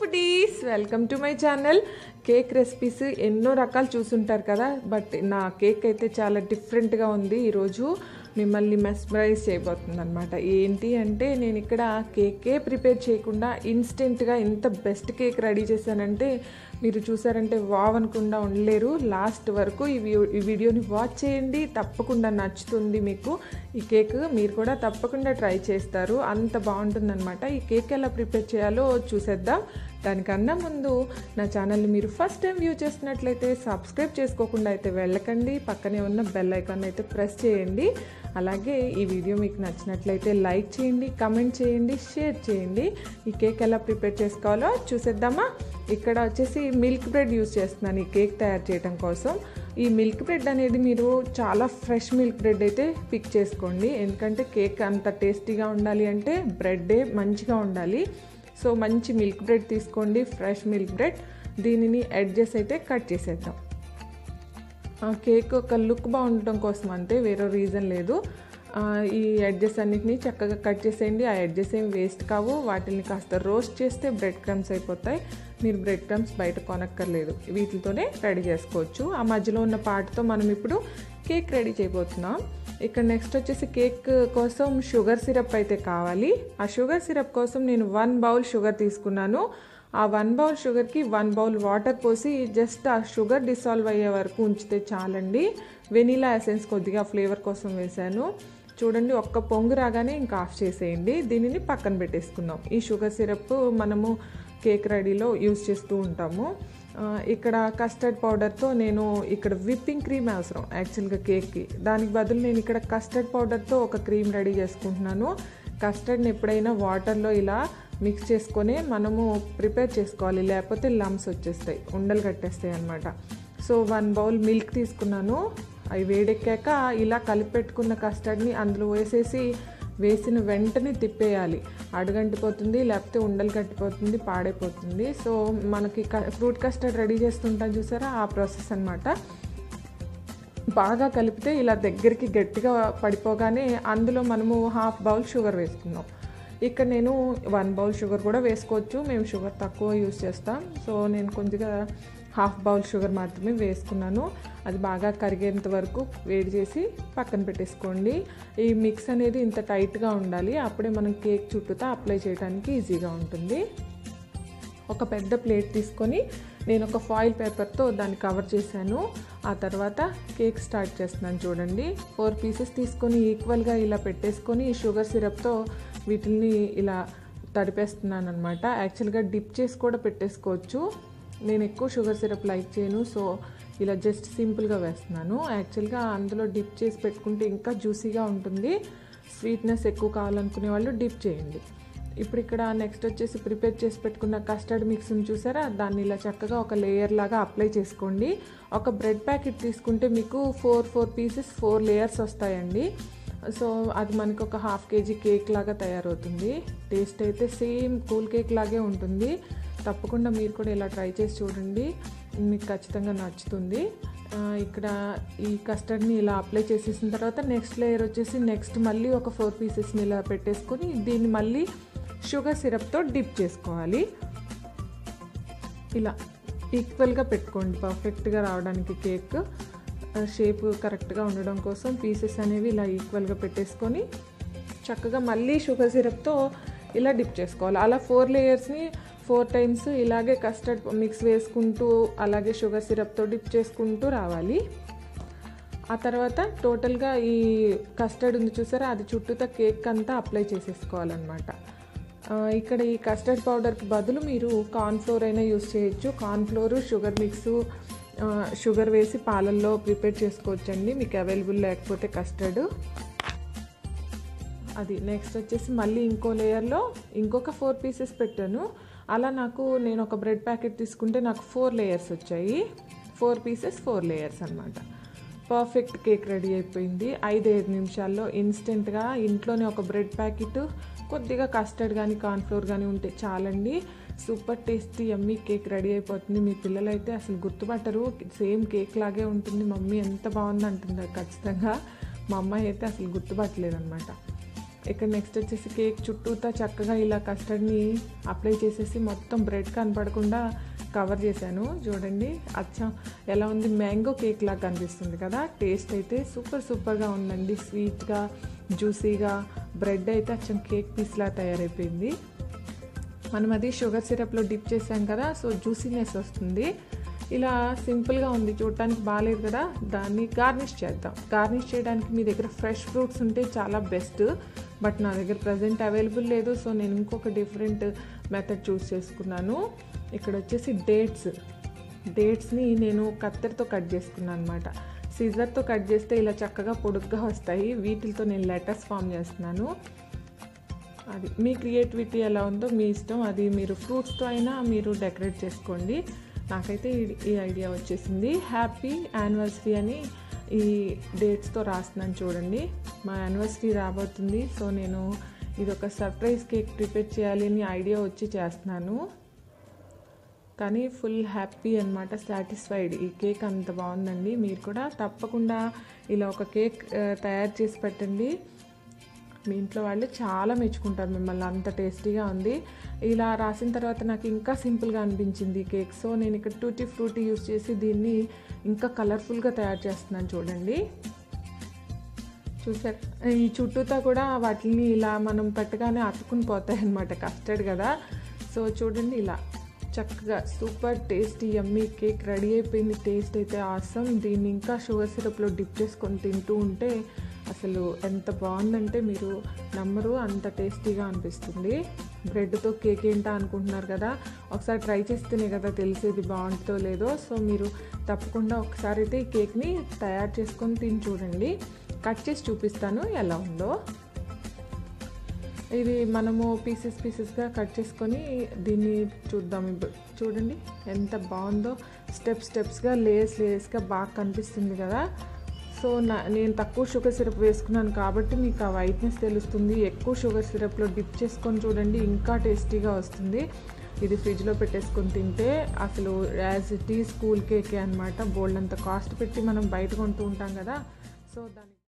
Foodies welcome to my channel. Cake recipes ఎన్నో రకాలు చూసుంటారు కదా, బట్ నా కేక్ అయితే చాలా డిఫరెంట్గా ఉంది. ఈరోజు మిమ్మల్ని మెస్మరైజ్ చేయబోతుంది అనమాట. ఏంటి అంటే నేను ఇక్కడ కేకే ప్రిపేర్ చేయకుండా ఇన్స్టెంట్గా ఇంత బెస్ట్ కేక్ రెడీ చేశానంటే మీరు చూసారంటే వావ్ అనకుండా ఉండలేరు. లాస్ట్ వరకు ఈ వీడియోని వాచ్ చేయండి, తప్పకుండా నచ్చుతుంది మీకు. ఈ కేక్ మీరు కూడా తప్పకుండా ట్రై చేస్తారు, అంత బాగుంటుందన్నమాట. ఈ కేక్ ఎలా ప్రిపేర్ చేయాలో చూసేద్దాం. దానికన్నా ముందు నా ఛానల్ని మీరు ఫస్ట్ టైం వ్యూ చేస్తున్నట్లయితే సబ్స్క్రైబ్ చేసుకోకుండా అయితే వెళ్ళకండి, పక్కనే ఉన్న బెల్ ఐకాన్ అయితే ప్రెస్ చేయండి. అలాగే ఈ వీడియో మీకు నచ్చినట్లయితే లైక్ చేయండి, కమెంట్ చేయండి, షేర్ చేయండి. ఈ కేక్ ఎలా ప్రిపేర్ చేసుకోవాలో చూసేద్దామా. ఇక్కడ వచ్చేసి మిల్క్ బ్రెడ్ యూస్ చేస్తున్నాను ఈ కేక్ తయారు చేయడం కోసం. ఈ మిల్క్ బ్రెడ్ అనేది మీరు చాలా ఫ్రెష్ మిల్క్ బ్రెడ్ అయితే పిక్ చేసుకోండి, ఎందుకంటే కేక్ అంత టేస్టీగా ఉండాలి అంటే బ్రెడ్డే మంచిగా ఉండాలి. సో మంచి మిల్క్ బ్రెడ్ తీసుకోండి, ఫ్రెష్ మిల్క్ బ్రెడ్. దీనిని ఎడ్జెస్ అయితే కట్ చేసేద్దాం. కేక్ ఒక లుక్ బాగుండటం కోసం అంతే, వేరే రీజన్ లేదు. ఈ ఎడ్జెస్ అన్నిటినీ చక్కగా కట్ చేసేయండి. ఆ ఎడ్జెస్ ఏం వేస్ట్ కావు, వాటిని కాస్త రోస్ట్ చేస్తే బ్రెడ్ క్రమ్స్ అయిపోతాయి. మీరు బ్రెడ్ క్రమ్స్ బయట కొనక్కర్లేదు, వీటితోనే రెడీ చేసుకోవచ్చు. ఆ మధ్యలో ఉన్న పార్ట్తో మనం ఇప్పుడు కేక్ రెడీ చేయబోతున్నాం. ఇక్కడ నెక్స్ట్ వచ్చేసి కేక్ కోసం షుగర్ సిరప్ అయితే కావాలి. ఆ షుగర్ సిరప్ కోసం నేను 1 బౌల్ షుగర్ తీసుకున్నాను. ఆ 1 బౌల్ షుగర్కి 1 బౌల్ వాటర్ పోసి జస్ట్ ఆ షుగర్ డిసాల్వ్ అయ్యే వరకు ఉంచితే చాలండి. వెనీలా ఎసెన్స్ కొద్దిగా ఫ్లేవర్ కోసం వేసాను. చూడండి, ఒక్క పొంగు రాగానే ఇంకా ఆఫ్ చేసేయండి. దీనిని పక్కన పెట్టేసుకుందాం. ఈ షుగర్ సిరప్ మనము కేక్ రెడీలో యూస్ చేస్తూ ఉంటాము. ఇక్కడ కస్టర్డ్ పౌడర్తో నేను ఇక్కడ విప్పింగ్ క్రీమ్ అవసరం యాక్చువల్గా కేక్కి, దానికి బదులు నేను ఇక్కడ కస్టర్డ్ పౌడర్తో ఒక క్రీమ్ రెడీ చేసుకుంటున్నాను. కస్టర్డ్ని ఎప్పుడైనా వాటర్లో ఇలా మిక్స్ చేసుకొని మనము ప్రిపేర్ చేసుకోవాలి, లేకపోతే లమ్స్ వచ్చేస్తాయి, ఉండలు కట్టేస్తాయి అన్నమాట. సో 1 బౌల్ మిల్క్ తీసుకున్నాను. అవి వేడెక్కాక ఇలా కలిపి పెట్టుకున్న కస్టర్డ్ని అందులో వేసిన వెంటనే తిప్పేయాలి. అడుగంటిపోతుంది, లేకపోతే ఉండలు కట్టిపోతుంది, పాడైపోతుంది. సో మనకి ఫ్రూట్ కస్టర్డ్ రెడీ చేస్తుంటాం చూసారా, ఆ ప్రాసెస్ అన్నమాట. బాగా కలిపితే ఇలా దగ్గరికి గట్టిగా పడిపోగానే అందులో మనము 1/2 బౌల్ షుగర్ వేసుకున్నాం. ఇక్కడ నేను 1 బౌల్ షుగర్ కూడా వేసుకోవచ్చు, మేము షుగర్ తక్కువ యూస్ చేస్తాం. సో నేను కొద్దిగా 1/2 బౌల్ షుగర్ మాత్రమే వేసుకున్నాను. అది బాగా కరిగేంత వరకు వేడి చేసి పక్కన పెట్టేసుకోండి. ఈ మిక్స్ అనేది ఇంత టైట్గా ఉండాలి, అప్పుడే మనం కేక్ చుట్టూతా అప్లై చేయడానికి ఈజీగా ఉంటుంది. ఒక పెద్ద ప్లేట్ తీసుకొని నేను ఒక ఫాయిల్ పేపర్తో దాన్ని కవర్ చేశాను. ఆ తర్వాత కేక్ స్టార్ట్ చేస్తున్నాను. చూడండి, 4 పీసెస్ తీసుకొని ఈక్వల్గా ఇలా పెట్టేసుకొని ఈ షుగర్ సిరప్తో వీటిని ఇలా తడిపేస్తున్నాను అనమాట. యాక్చువల్గా డిప్ చేసి కూడా పెట్టేసుకోవచ్చు, నేను ఎక్కువ షుగర్ సిరప్ లైక్ చేయను, సో ఇలా జస్ట్ సింపుల్గా వేస్తున్నాను. యాక్చువల్గా అందులో డిప్ చేసి పెట్టుకుంటే ఇంకా జ్యూసీగా ఉంటుంది. స్వీట్నెస్ ఎక్కువ కావాలనుకునే వాళ్ళు డిప్ చేయండి. ఇప్పుడు ఇక్కడ నెక్స్ట్ వచ్చేసి ప్రిపేర్ చేసి పెట్టుకున్న కస్టర్డ్ మిక్స్ని చూసారా, దాన్ని ఇలా చక్కగా ఒక లేయర్ లాగా అప్లై చేసుకోండి. ఒక బ్రెడ్ ప్యాకెట్ తీసుకుంటే మీకు 4 పీసెస్ 4 లేయర్స్ వస్తాయండి. సో అది మనకు ఒక 1/2 kg కేక్ లాగా తయారవుతుంది. టేస్ట్ అయితే సేమ్ కూల్ కేక్ లాగే ఉంటుంది. తప్పకుండా మీరు కూడా ఇలా ట్రై చేసి చూడండి, మీకు ఖచ్చితంగా నచ్చుతుంది. ఇక్కడ ఈ కస్టర్డ్ని ఇలా అప్లై చేసేసిన తర్వాత నెక్స్ట్ లేయర్ వచ్చేసి నెక్స్ట్ మళ్ళీ ఒక 4 పీసెస్ని ఇలా పెట్టేసుకొని దీన్ని మళ్ళీ షుగర్ సిరప్తో డిప్ చేసుకోవాలి. ఇలా ఈక్వల్గా పెట్టుకోండి, పర్ఫెక్ట్గా రావడానికి కేక్ షేప్ కరెక్ట్గా ఉండడం కోసం పీసెస్ అనేవి ఇలా ఈక్వల్గా పెట్టేసుకొని చక్కగా మళ్ళీ షుగర్ సిరప్తో ఇలా డిప్ చేసుకోవాలి. అలా 4 లేయర్స్ని 4 టైమ్స్ ఇలాగే కస్టర్డ్ మిక్స్ వేసుకుంటూ అలాగే షుగర్ సిరప్తో డిప్ చేసుకుంటూ రావాలి. ఆ తర్వాత టోటల్గా ఈ కస్టర్డ్ ఉంది చూసారా, అది చుట్టూతా కేక్ అంతా అప్లై చేసేసుకోవాలన్నమాట. ఇక్కడ ఈ కస్టర్డ్ పౌడర్కి బదులు మీరు కార్న్ఫ్లోర్ అయినా యూస్ చేయొచ్చు. కార్న్ఫ్లోర్, షుగర్ మిక్స్, షుగర్ వేసి పాలల్లో ప్రిపేర్ చేసుకోవచ్చండి, మీకు అవైలబుల్ లేకపోతే కస్టర్డ్. అది నెక్స్ట్ వచ్చేసి మళ్ళీ ఇంకో లేయర్లో ఇంకొక 4 పీసెస్ పెట్టాను. అలా నేను ఒక బ్రెడ్ ప్యాకెట్ తీసుకుంటే నాకు 4 లేయర్స్ వచ్చాయి. 4 పీసెస్ 4 లేయర్స్ అనమాట. పర్ఫెక్ట్ కేక్ రెడీ అయిపోయింది. 5 నిమిషాల్లో ఇన్స్టెంట్గా ఇంట్లోనే ఒక బ్రెడ్ ప్యాకెట్, కొద్దిగా కస్టర్డ్ కానీ కార్న్ఫ్లోర్ కానీ ఉంటే చాలండి. సూపర్ టేస్టీ యమ్మీ కేక్ రెడీ అయిపోతుంది. మీ పిల్లలు అయితే అసలు గుర్తుపట్టరు, సేమ్ కేక్ లాగే ఉంటుంది, మమ్మీ ఎంత బాగుంది అంటుంది ఖచ్చితంగా. మా అమ్మాయి అయితే అసలు గుర్తుపట్టలేదు అనమాట. ఇక్కడ నెక్స్ట్ వచ్చేసి కేక్ చుట్టూతా చక్కగా ఇలా కస్టర్డ్ని అప్లై చేసేసి మొత్తం బ్రెడ్ కనపడకుండా కవర్ చేశాను. చూడండి అచ్చం ఎలా ఉంది, మ్యాంగో కేక్ లాగా కనిపిస్తుంది కదా. టేస్ట్ అయితే సూపర్గా ఉందండి, స్వీట్గా జ్యూసీగా. బ్రెడ్ అయితే అచ్చం కేక్ పీస్లా తయారైపోయింది. మనం అది షుగర్ సిరప్లో డిప్ చేసాం కదా, సో జ్యూసీనెస్ వస్తుంది. ఇలా సింపుల్గా ఉంది, చూడటానికి బాగాలేదు కదా. దాన్ని గార్నిష్ చేద్దాం. గార్నిష్ చేయడానికి మీ దగ్గర ఫ్రెష్ ఫ్రూట్స్ ఉంటే చాలా బెస్ట్, బట్ నా దగ్గర ప్రజెంట్ అవైలబుల్ లేదు. సో నేను ఇంకొక డిఫరెంట్ మెథడ్ చూస్ చేసుకున్నాను. ఇక్కడ వచ్చేసి డేట్స్ని నేను కత్తెరతో కట్ చేసుకున్నాను అనమాట. సిజర్తో కట్ చేస్తే ఇలా చక్కగా పొడుగ్గా వస్తాయి. వీటితో నేను లెటర్స్ ఫామ్ చేస్తున్నాను. అది మీ క్రియేటివిటీ ఎలా ఉందో మీ ఇష్టం, అది మీరు ఫ్రూట్స్తో అయినా మీరు డెకరేట్ చేసుకోండి. నాకైతే ఈ ఐడియా వచ్చేసింది. హ్యాపీ యానివర్సరీ అని ఈ డేట్స్తో రాస్తున్నాను. చూడండి మా యానివర్సరీ రాబోతుంది, సో నేను ఇది ఒక సర్ప్రైజ్ కేక్ ప్రిపేర్ చేయాలి అని ఐడియా వచ్చి చేస్తున్నాను. కానీ ఫుల్ హ్యాపీ అనమాట, సాటిస్ఫైడ్. ఈ కేక్ అంత బాగుందండి. మీరు కూడా తప్పకుండా ఇలా ఒక కేక్ తయారు చేసి పెట్టండి. మీ ఇంట్లో వాళ్ళు చాలా మెచ్చుకుంటారు మిమ్మల్ని, అంత టేస్టీగా ఉంది. ఇలా రాసిన తర్వాత నాకు ఇంకా సింపుల్గా అనిపించింది కేక్. సో నేను ఇక్కడ టూటీ ఫ్రూటీ యూస్ చేసి దీన్ని ఇంకా కలర్ఫుల్గా తయారు చేస్తున్నాను. చూడండి చూసారు, ఈ చుట్టూతా కూడా వాటిని ఇలా మనం పెట్టగానే అతుకుని పోతాయి అన్నమాట, కస్టర్డ్ కదా. సో చూడండి ఇలా చక్కగా సూపర్ టేస్టీ యమ్మీ కేక్ రెడీ అయిపోయింది. టేస్ట్ అయితే ఆసమ్. దీన్ని ఇంకా షుగర్ సిరప్లో డిప్ చేసుకొని తింటూ ఉంటే అసలు ఎంత బాగుందంటే మీరు నమ్మరు, అంత టేస్టీగా అనిపిస్తుంది. బ్రెడ్తో కేక్ ఏంటా అనుకుంటున్నారు కదా, ఒకసారి ట్రై చేస్తేనే కదా తెలిసేది బాగుంటుందో లేదో. సో మీరు తప్పకుండా ఒకసారి అయితే ఈ కేక్ని తయారు చేసుకొని తిని చూడండి. కట్ చేసి చూపిస్తాను ఎలా ఉందో. ఇది మనము పీసెస్గా కట్ చేసుకొని దీన్ని చూద్దాం. ఇప్పుడు చూడండి ఎంత బాగుందో, స్టెప్స్గా లేయర్స్గా బాగా కనిపిస్తుంది కదా. సో నేను తక్కువ షుగర్ సిరప్ వేసుకున్నాను కాబట్టి మీకు ఆ వైట్నెస్ తెలుస్తుంది. ఎక్కువ షుగర్ సిరప్లో డిప్ చేసుకొని చూడండి, ఇంకా టేస్టీగా వస్తుంది. ఇది ఫ్రిడ్జ్లో పెట్టేసుకొని తింటే అసలు యాజ్ ఇట్ ఈజ్ స్కూల్ కేకే అనమాట. బోల్డ్ అంత కాస్ట్ పెట్టి మనం బయట కొంటూ ఉంటాం కదా. సో దాని